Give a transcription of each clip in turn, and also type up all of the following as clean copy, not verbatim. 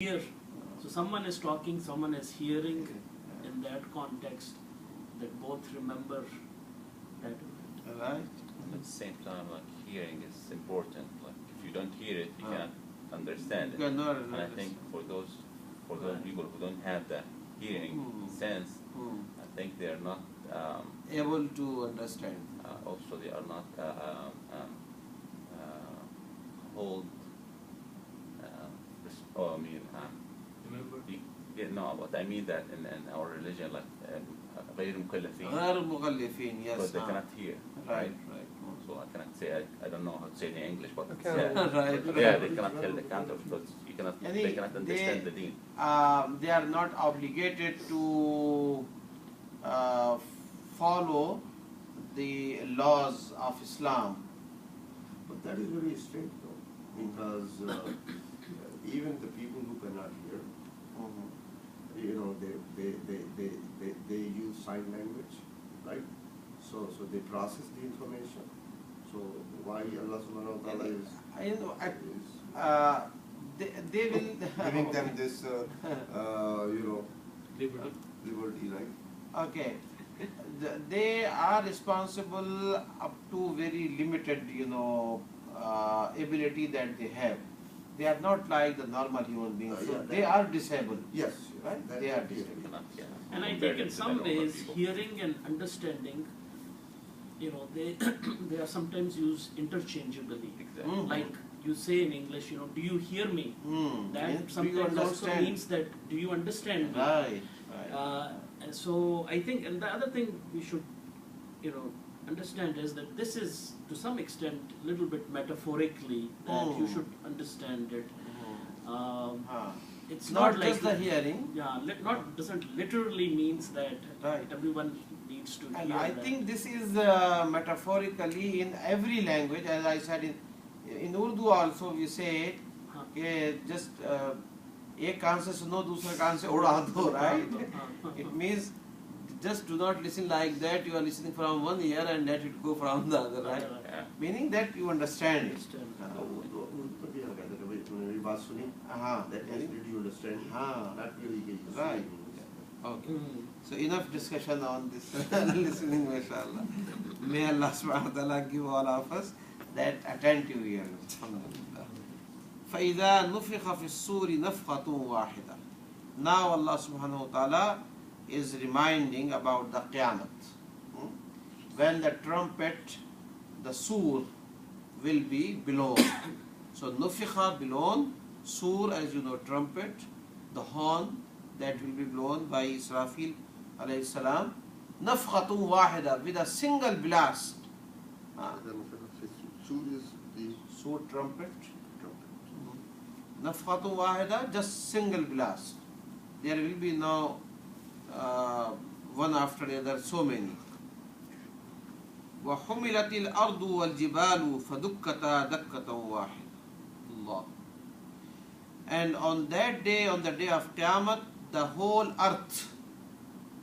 Hear. So someone is talking, someone is hearing. In that context, that both remember that. Right. At the same time, like hearing is important. Like if you don't hear it, you cannot understand it. Cannot And I think for those people who don't have the hearing sense, I think they are not able to understand. also they are not hold. I mean, Remember? no, but I mean that in our religion, like غير مكلفين. غير مغلفين, yes. Because they cannot hear, Right. So I cannot say, I don't know how to say it in English, but Right. they cannot tell the counter because they cannot understand the deen. They are not obligated to follow the laws of Islam. But that is very strange though, because even the people who cannot hear, you know, they use sign language, right? So they process the information. So why Allah subhanahu wa ta'ala is They will giving them this, you know, liberty, right? Okay. They are responsible up to very limited, ability that they have. They are not like the normal human beings. So they are disabled. Yes, Right? that- They are that- disabled. And I think in some ways, hearing and understanding, they they are sometimes used interchangeably. Exactly. Like you say in English, do you hear me? Means, That do you sometimes also understand? means that, do you understand me? Right. And so I think, and the other thing we should, understand is that this is to some extent a little bit metaphorically that you should understand it. It's Not not like just the hearing. Yeah, not doesn't literally means that Right. everyone needs to And hear I that. think this is metaphorically in every language, as I said in Urdu also we say कि just एक कान से सुनो दूसरे कान से उड़ा दो, right? It means just do not listen like that. You are listening from one ear and let it go from the other, right? Yeah. Meaning that you understand it. तो उनको तो भी कहते हैं भाई तूने मेरी बात सुनी, that means did you understand? Not really कि you Right. suning. Okay. So enough discussion on this listening, mashallah. May Allah subhanahu wa ta'ala give all of us that attentive ear. Alhamdulillah. فَإِذَا نُفِخَ فِي الصُّورِ نَفْخَةٌ وَاحِدَةٌ. Now Allah subhanahu wa ta'ala is reminding about the Qiyamah. When the trumpet, the sur, will be blown. So nufikha blown, sur, as you know, trumpet, the horn that will be blown by Israfil alayhi salam, nafkhatun wahida, with a single blast. Sur is the Sur trumpet, trumpet. nafkhatun wahida, just single blast. There will be no one after the other, so many. وحملت الأرض والجبال فدكتا دكة واحدة. Allah. And on that day, on the day of Qiyamah, the whole earth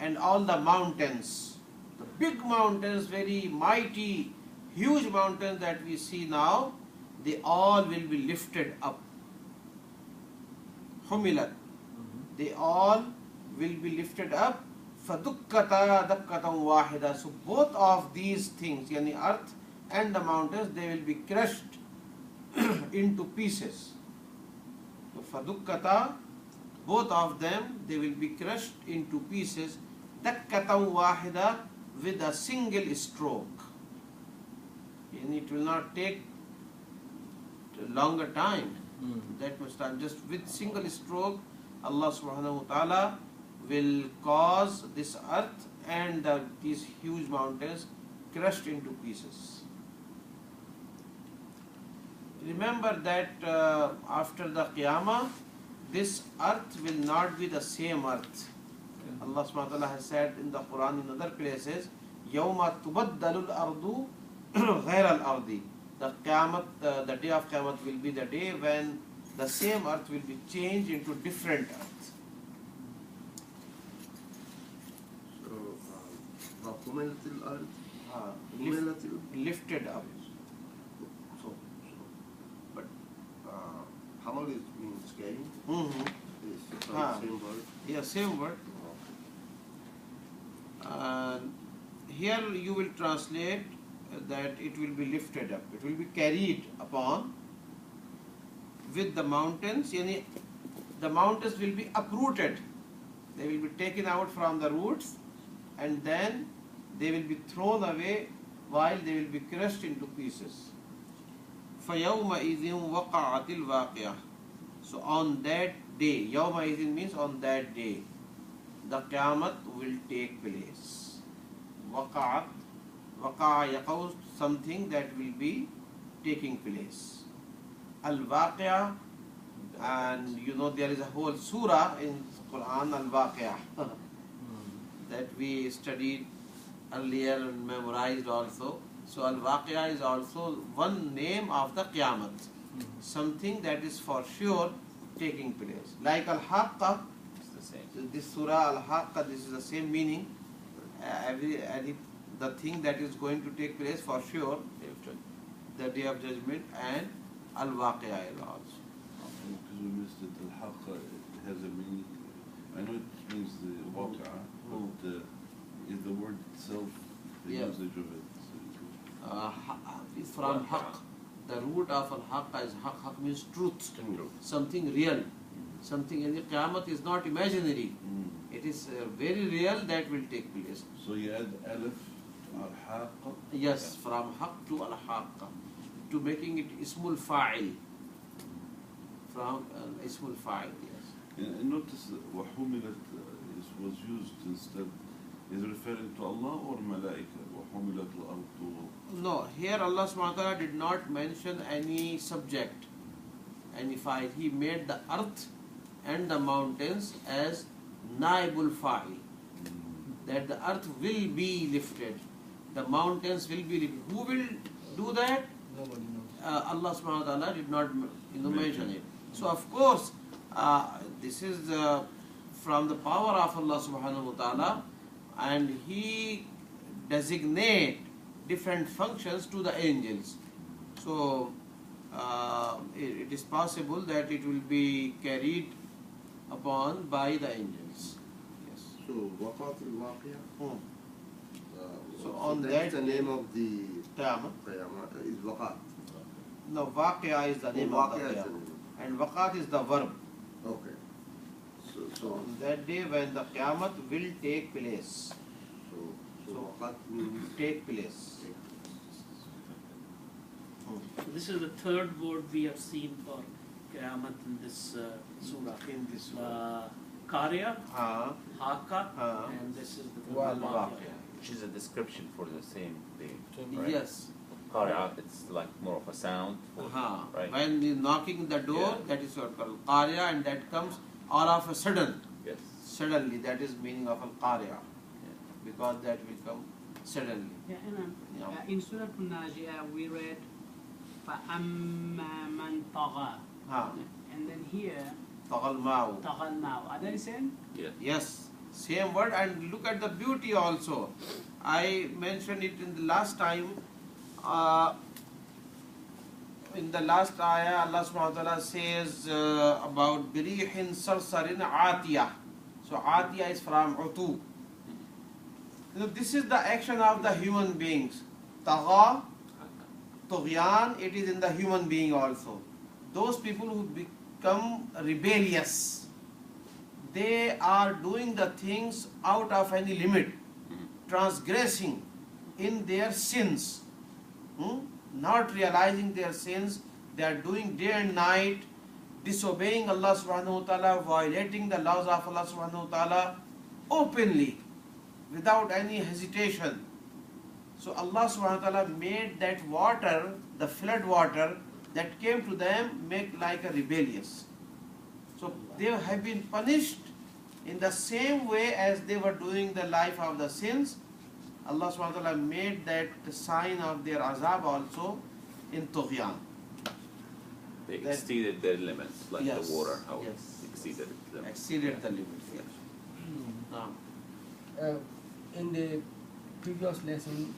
and all the mountains, the big mountains, very mighty, huge mountains that we see now, they all will be lifted up. Humilat. They all will be lifted up. فَدُكَّتَا دَكَّةً وَاحِدًا. So both of these things, yani earth and the mountains, they will be crushed into pieces. So فَدُكَّتَا, both of them, they will be crushed into pieces. دَكَّةً وَاحِدًا, with a single stroke. And it will not take longer time, that much time. Just with single stroke, Allah subhanahu wa ta'ala will cause this earth and these huge mountains crushed into pieces. Remember that after the Qiyamah, this earth will not be the same earth. Allah subhanahu wa ta'ala has said in the Quran in other places, يَوْمَ تُبَدَّلُ الْأَرْضُ غَيْرَ الْأَرْضِ. The Qiyamah, the day of Qiyamah will be the day when the same earth will be changed into different earth. حملت الأرض Lifted up. So but Hamal is means carrying. Mm-hmm. Same word. Yeah, same word. Here you will translate that it will be lifted up. It will be carried upon with the mountains. Yani, the mountains will be uprooted. They will be taken out from the roots and then they will be thrown away while they will be crushed into pieces. فَيَوْمَئِذٍ وَقَعَتِ الْوَاقِعَةِ. So on that day, يَوْمَئِذٍ means on that day, the Qiyamah will take place. وَقَعَتْ, وَقَعَ يَقَوْ, something that will be taking place. Al-Waqi'ah, and you know there is a whole surah in Quran, Al-Waqi'ah, that we studied earlier and memorized also. So Al-Waqi'ah is also one name of the Qiyamah, something that is for sure taking place. Like Al Haqqah, It's the same. this Surah Al Haqqah, this is the same meaning. The thing that is going to take place for sure, the Day of Judgment, and Al Waqi'ah also. Because we missed it, Al Haqqah, it has a meaning. I know it means the waqi'ah, but is the word itself, the Yeah. usage of it? It's from Haqq. The root of Al Haqqah is Haqq. Haqq means truth, True. something real, something. And the Qiyamah is not imaginary. It is very real that will take place. So you add alif, Al Haqqah. Yes, from Haqq to Al Haqqah, to making it Ismul Fa'il. From Ismul Fa'il, yes. And notice that وَحُمِلَت was used instead. Is it referring to Allah or Malaika? وَحُمِلَت الْأَرْضُ. No, here Allah subhanahu wa ta'ala did not mention any subject, any fa'il. He made the earth and the mountains as naibul fa'il. That the earth will be lifted, the mountains will be lifted. Who will do that? Nobody knows. Allah subhanahu wa ta'ala did not mention it. So of course, this is from the power of Allah subhanahu wa ta'ala, and He designate different functions to the angels. So it is possible that it will be carried upon by the angels. Yes. So Waqat al-Waqi'ah. So on that's that the name of the Qiyamah. Qiyamah is Waqat. No, Waqi'ah is the name of the Waqi'ah is the Qiyamah. name. And Waqat is the verb. Okay. So On that day when the Qiyamah will take place. so Waqat means Take place. So this is the third word we have seen for Qiyamah in this surah. In this surah. Qarya, Ah, Haqqah, and this is the Wal Waqi'ah. Which is a description for the same thing. Same Right? yes. Qari'ah, it's like more of a sound. For, right? When you're knocking the door, Yeah. that is what called Qarya, and that comes all of a sudden. Yes. Suddenly, that is meaning of Al-Qarya. Because that will come suddenly. Yeah, and Yeah. in Surah Al-Naji'ah we read فَأَمَّا مَنْ طَغَى, Ha. and then here Tagal Ma'u. طَغَى الْمَاءُ. Are they the same? Yeah. Yes, same word, and look at the beauty also. I mentioned it in the last time. In the last ayah, Allah subhanahu wa ta'ala says about birihin sarsarin atiyah. So atiyah is from utu. You know, this is the action of the human beings. Tagha, tughyan, it is in the human being also. Those people who become rebellious, they are doing the things out of any limit, transgressing in their sins, not realizing their sins. They are doing day and night, disobeying Allah subhanahu wa ta'ala, violating the laws of Allah subhanahu wa ta'ala openly, without any hesitation. So Allah subhanahu wa ta'ala made that water, the flood water that came to them, make like a rebellious. So they have been punished in the same way as they were doing the life of the sins. Allah subhanahu wa ta'ala made that the sign of their azab also in Tughyan. They That- exceeded their limits, like Yes, the water, how yes. it exceeded its limits. Exceeded the limits. Yes. Now, In the previous lesson,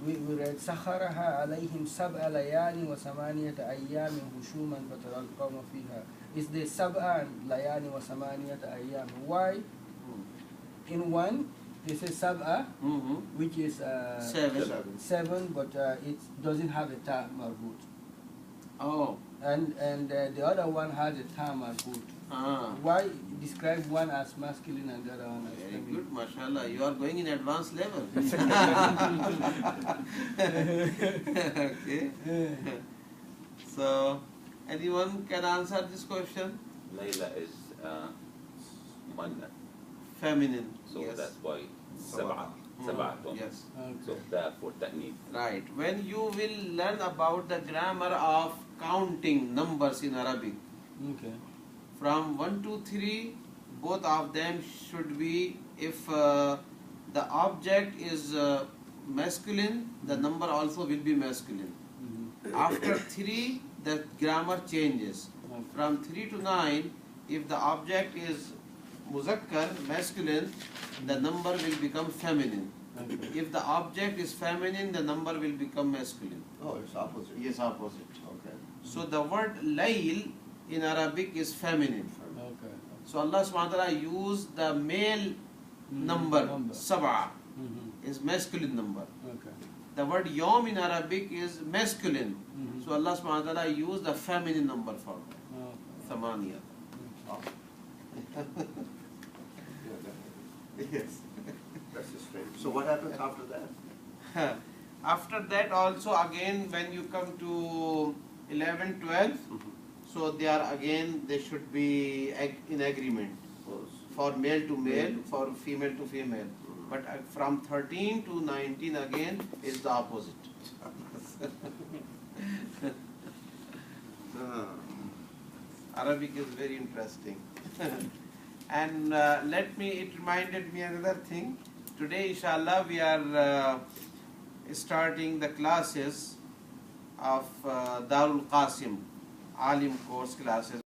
we read سخرها عليهم سبع ليال وثمانية أيام هشوما فترى القوم فيها. Is the سبع ليال وثمانية أيام? Why in one they say سبع, which is seven, but it doesn't have a ta marbut. Oh. And the other one has a ta marbut. Why describe one as masculine and the other one as Very feminine? good, mashallah. You are going in advanced level. Okay. So, anyone can answer this question? Layla is manna, Feminine. so yes. that's why sab'atun. Yes. So therefore ta'neef. Right. When you will learn about the grammar of counting numbers in Arabic, Okay. from 1 to 3, both of them should be, if the object is masculine, the number also will be masculine. After 3, the grammar changes. From 3 to 9, if the object is muzakkar, masculine, the number will become feminine. If the object is feminine, the number will become masculine. Oh, it's opposite. Yes, opposite. Okay. So the word layl in Arabic is feminine. Okay. So Allah subhanahu wa ta'ala used the male number, sab'a, is masculine number. Okay. The word yom in Arabic is masculine. So Allah subhanahu wa ta'ala used the feminine number for that. Thamaniya. Yeah, definitely. Yes. That's the strange. So what happens after that? After that also again when you come to 11, 12, so they are again, they should be in agreement. For male to male, for female to female. But from 13 to 19 again is the opposite. Arabic is very interesting. And it reminded me another thing. Today, inshallah, we are starting the classes of Darul Qasim, Alim course classes.